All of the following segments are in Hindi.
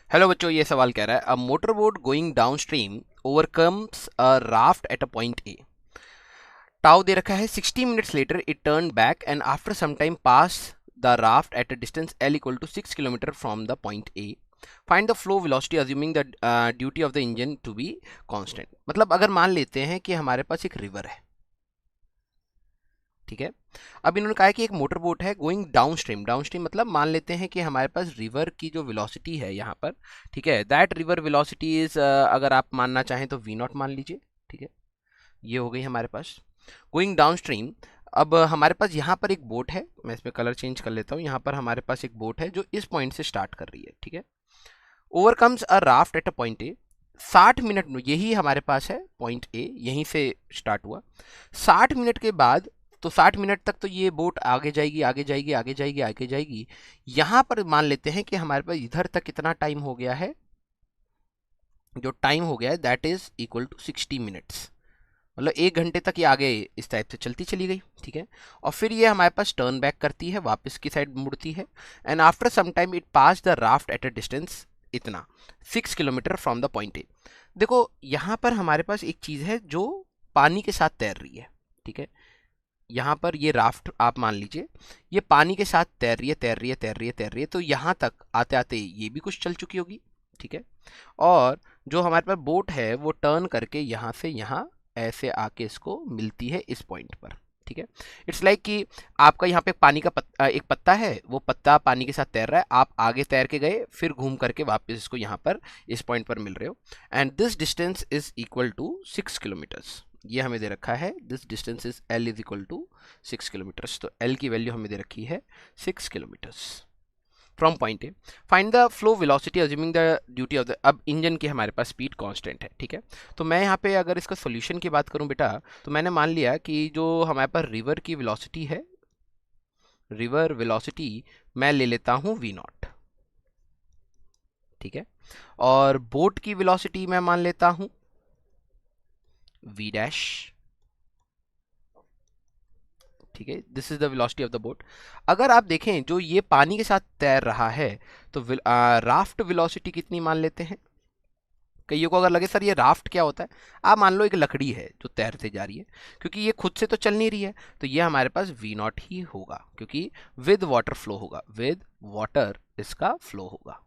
हेलो बच्चों, ये सवाल कह रहा है a motor boat going downstream overcomes a raft at a point A. Tau दे रखा है 60 minutes later it turn back and after some time pass the raft at a distance l equal to 6 kilometre from the point A. Find the flow velocity assuming the duty of the engine to be constant. मतलब अगर मान लेते हैं कि हमारे पास एक रिवर है, ठीक है। अब इन्होंने कहा है कि एक मोटर बोट है going down stream. Down stream मतलब मान लेते हैं कि हमारे पास रिवर की जो वेलोसिटी है यहाँ पर, ठीक है, दैट रिवर वेलोसिटी इज, अगर आप मानना चाहें तो वी नॉट मान लीजिए, ठीक है। ये हो गई हमारे पास गोइंग डाउन स्ट्रीम। अब हमारे पास यहाँ पर एक बोट है, मैं इसमें कलर चेंज कर लेता हूँ। यहाँ पर हमारे पास एक बोट है जो इस पॉइंट से स्टार्ट कर रही है, ठीक है। Overcomes a raft at a point A. 60 minute में, यही हमारे पास है पॉइंट ए, यहीं से स्टार्ट हुआ। 60 मिनट के बाद, तो 60 मिनट तक तो ये बोट आगे जाएगी, आगे जाएगी, आगे जाएगी, आगे जाएगी। यहां पर मान लेते हैं कि हमारे पास इधर तक कितना टाइम हो गया है। जो टाइम हो गया है that is equal to 60 minutes. मतलब 1 घंटे तक ये आगे इस टाइप से चलती चली गई, ठीक है। और फिर ये हमारे पास टर्न बैक करती है, वापस की साइड मुड़ती है। And after some time it pass the raft at a distance इतना 6 kilometre from the point A. देखो यहाँ पर हमारे पास एक चीज़ है जो पानी के साथ तैर रही है, ठीक है। यहाँ पर ये राफ्ट आप मान लीजिए, ये पानी के साथ तैर रही है, तैर रही है, तैर रही है, तैर रही है। तो यहाँ तक आते आते ये भी कुछ चल चुकी होगी, ठीक है। और जो हमारे पास बोट है वो टर्न करके यहाँ से यहाँ ऐसे आके इसको मिलती है इस पॉइंट पर, ठीक है। इट्स लाइक कि आपका यहाँ पे पानी का एक पत्ता है, वो पत्ता पानी के साथ तैर रहा है, आप आगे तैर के गए, फिर घूम करके वापस इसको यहाँ पर इस पॉइंट पर मिल रहे हो। And this distance is equal to 6 kilometres. ये हमें दे रखा है, this distance is L is equal to 6 kilometres. तो एल की वैल्यू हमें दे रखी है 6 kilometres from point A. Find the flow velocity assuming the duty of the. अब इंजन की हमारे पास स्पीड कांस्टेंट है, ठीक है। तो मैं यहाँ पे अगर इसका सोल्यूशन की बात करूँ बेटा, तो मैंने मान लिया कि जो हमारे पास रिवर की वेलोसिटी है, रिवर वेलोसिटी मैं ले लेता हूँ वी नॉट, ठीक है। और बोट की वेलोसिटी मैं मान लेता हूँ वी डैश, ठीक है। This is the velocity of the boat. अगर आप देखें जो ये पानी के साथ तैर रहा है, तो राफ्ट वेलोसिटी कितनी मान लेते हैं। कईयों को अगर लगे सर ये राफ्ट क्या होता है, आप मान लो एक लकड़ी है जो तैरते जा रही है, क्योंकि ये खुद से तो चल नहीं रही है, तो ये हमारे पास वी नॉट ही होगा, क्योंकि विद वाटर फ्लो होगा, विद वाटर इसका फ्लो होगा,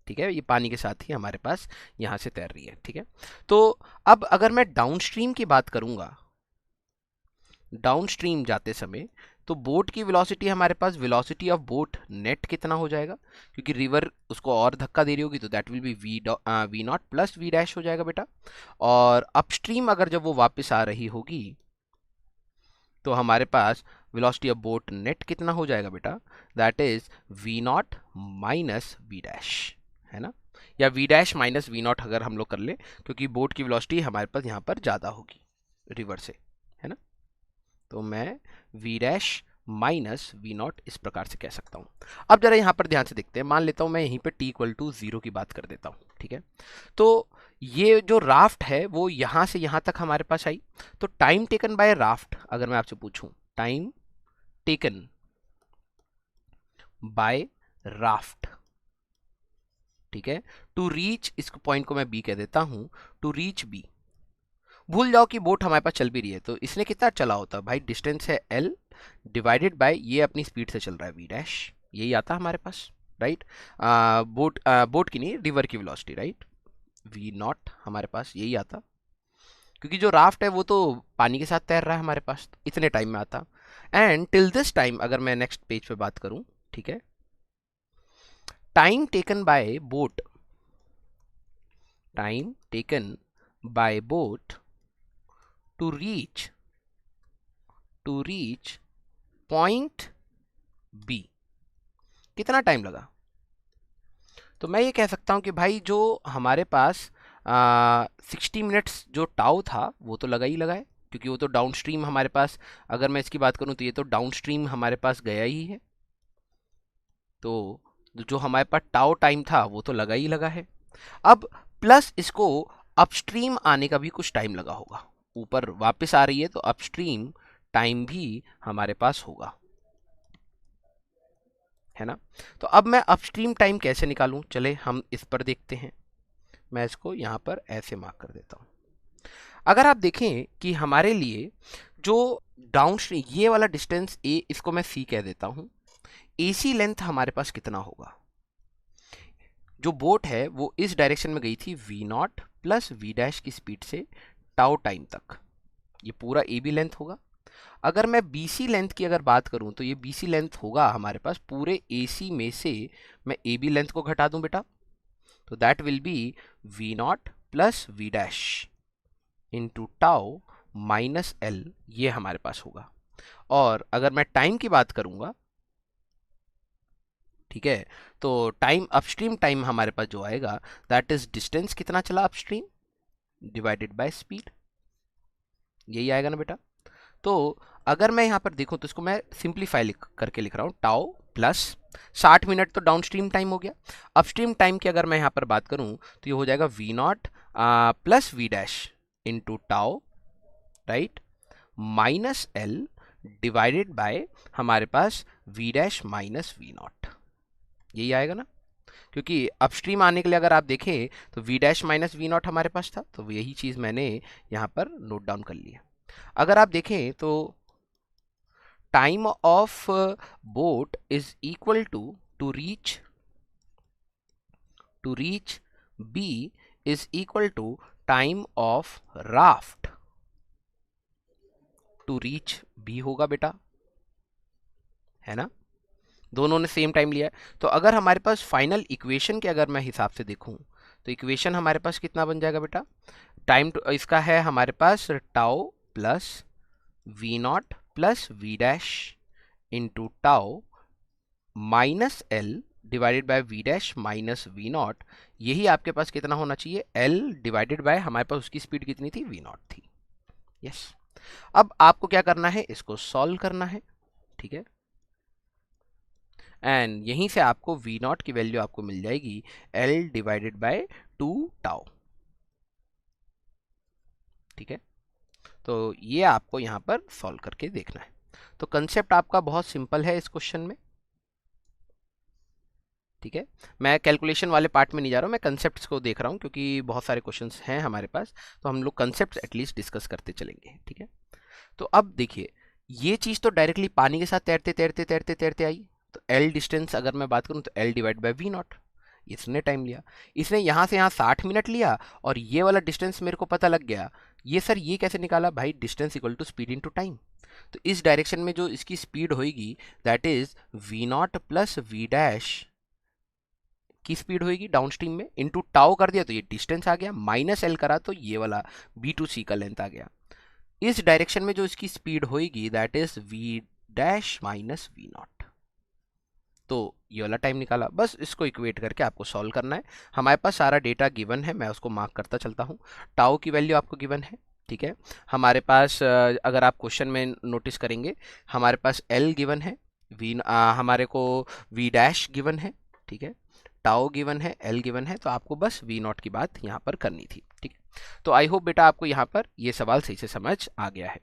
ठीक है। ये पानी के साथ ही हमारे पास यहाँ से तैर रही है, ठीक है। तो अब अगर मैं डाउनस्ट्रीम की बात करूंगा, डाउनस्ट्रीम जाते समय, तो बोट की वेलोसिटी हमारे पास, वेलोसिटी ऑफ बोट नेट कितना हो जाएगा, क्योंकि रिवर उसको और धक्का दे रही होगी, तो that will be V not plus we dash हो जाएगा बेटा। और अपस्ट्रीम अगर जब वो वापस आ रही होगी, तो हमारे पास वेलोसिटी ऑफ बोट नेट कितना हो जाएगा बेटा, that is V nought minus V dash, है ना। या V dash minus we nought अगर हम लोग कर ले, क्योंकि बोट की वेलोसिटी हमारे पास यहाँ पर ज़्यादा होगी रिवर से, है ना। तो मैं V dash minus we nought इस प्रकार से कह सकता हूँ। अब जरा यहाँ पर ध्यान से देखते हैं, मान लेता हूँ मैं यहीं पे टी इक्वल टू 0 की बात कर देता हूँ, ठीक है। तो ये जो राफ्ट है वो यहाँ से यहाँ तक हमारे पास आई। तो टाइम टेकन बाय राफ्ट अगर मैं आपसे पूछूं, टाइम टेकन बाय राफ्ट, ठीक है, टू रीच, इस पॉइंट को मैं बी कह देता हूँ, टू रीच बी। भूल जाओ कि बोट हमारे पास चल भी रही है, तो इसने कितना चला होता भाई, डिस्टेंस है एल डिवाइडेड बाय ये अपनी स्पीड से चल रहा है वी डैश, यही आता हमारे पास, राइट। बोट की नहीं, रिवर की वेलोसिटी, राइट। वी नॉट हमारे पास यही आता, क्योंकि जो राफ्ट है वो तो पानी के साथ तैर रहा है हमारे पास, तो इतने टाइम में आता। एंड टिल दिस टाइम अगर मैं नेक्स्ट पेज पे बात करूं, ठीक है, time taken by boat, time taken by boat to reach, to reach point B, कितना टाइम लगा। तो मैं ये कह सकता हूँ कि भाई जो हमारे पास 60 मिनट्स जो टाउ था वो तो लगा ही लगा है, क्योंकि वो तो डाउनस्ट्रीम हमारे पास, अगर मैं इसकी बात करूँ तो ये तो डाउनस्ट्रीम हमारे पास गया ही है। तो जो हमारे पास टाउ टाइम था वो तो लगा ही लगा है। अब प्लस इसको अपस्ट्रीम आने का भी कुछ टाइम लगा होगा, ऊपर वापस आ रही है तो अपस्ट्रीम टाइम भी हमारे पास होगा, है ना। तो अब मैं अपस्ट्रीम टाइम कैसे निकालूं, चले हम इस पर देखते हैं। मैं इसको यहाँ पर ऐसे मार्क कर देता हूँ। अगर आप देखें कि हमारे लिए जो डाउनस्ट्रीम ये वाला डिस्टेंस ए, इसको मैं सी कह देता हूँ, एसी लेंथ हमारे पास कितना होगा। जो बोट है वो इस डायरेक्शन में गई थी V not plus we dash की स्पीड से टाउ टाइम तक, ये पूरा ए बी लेंथ होगा। अगर मैं BC लेंथ की अगर बात करूं तो ये BC लेंथ होगा हमारे पास पूरे AC में से मैं AB लेंथ को घटा दूं बेटा, तो that will B V not plus V dash into tau minus L, ये हमारे पास होगा। और अगर मैं टाइम की बात करूंगा, ठीक है, तो टाइम अपस्ट्रीम टाइम हमारे पास जो आएगा दैट इज डिस्टेंस कितना चला अपस्ट्रीम डिवाइडेड बाय स्पीड, यही आएगा ना बेटा। तो अगर मैं यहाँ पर देखूँ तो इसको मैं सिंप्लीफाई करके लिख रहा हूँ, टाउ प्लस 60 मिनट तो डाउनस्ट्रीम टाइम हो गया। अपस्ट्रीम टाइम की अगर मैं यहाँ पर बात करूँ तो ये हो जाएगा v not plus we dash into tau, right, minus L divided by हमारे पास v dash minus we naught, यही आएगा ना। क्योंकि अपस्ट्रीम आने के लिए अगर आप देखें तो V dash minus we nought हमारे पास था, तो यही चीज़ मैंने यहाँ पर नोट डाउन कर लिया। अगर आप देखें तो time of boat is equal to reach B is equal to time of raft to reach B होगा बेटा, है ना। दोनों ने सेम टाइम लिया है। तो अगर हमारे पास फाइनल इक्वेशन के अगर मैं हिसाब से देखूं तो इक्वेशन हमारे पास कितना बन जाएगा बेटा, टाइम इसका है हमारे पास tau plus V not plus we dash into tau minus L divided by V dash minus we naught, यही आपके पास कितना होना चाहिए, एल डिवाइडेड बाय हमारे पास उसकी स्पीड कितनी थी, वी नॉट थी। यस, अब आपको क्या करना है, इसको सॉल्व करना है, ठीक है। एंड यहीं से आपको वी नॉट की वैल्यू आपको मिल जाएगी एल डिवाइडेड बाय 2 टाउ, ठीक है। तो ये आपको यहाँ पर सॉल्व करके देखना है। तो कंसेप्ट आपका बहुत सिंपल है इस क्वेश्चन में, ठीक है। मैं कैलकुलेशन वाले पार्ट में नहीं जा रहा हूँ, मैं कंसेप्ट्स को देख रहा हूँ क्योंकि बहुत सारे क्वेश्चंस हैं हमारे पास, तो हम लोग कंसेप्ट एटलीस्ट डिस्कस करते चलेंगे, ठीक है। तो अब देखिए, ये चीज़ तो डायरेक्टली पानी के साथ तैरते तैरते तैरते तैरते आई, तो एल डिस्टेंस अगर मैं बात करूँ तो L divide by V nought, इसने टाइम लिया, इसने यहाँ से यहाँ 60 मिनट लिया, और ये वाला डिस्टेंस मेरे को पता लग गया। ये सर ये कैसे निकाला भाई, distance equal to speed into time. तो इस डायरेक्शन में जो इसकी स्पीड होगी that is V not plus we dash की स्पीड होगी डाउनस्ट्रीम में, इनटू टाउ कर दिया तो ये डिस्टेंस आ गया, माइनस एल करा तो ये वाला B2C का लेंथ आ गया। इस डायरेक्शन में जो इसकी स्पीड होगी that is V dash minus we nought, तो ये वाला टाइम निकाला। बस इसको इक्वेट करके आपको सॉल्व करना है। हमारे पास सारा डेटा गिवन है, मैं उसको मार्क करता चलता हूँ। टाउ की वैल्यू आपको गिवन है, ठीक है। हमारे पास अगर आप क्वेश्चन में नोटिस करेंगे हमारे पास एल गिवन है, हमारे को वी डैश गिवन है, ठीक है, टाउ गिवन है, एल गिवन है, तो आपको बस वी नॉट की बात यहाँ पर करनी थी, ठीक है। तो आई होप बेटा आपको यहाँ पर ये सवाल सही से समझ आ गया है।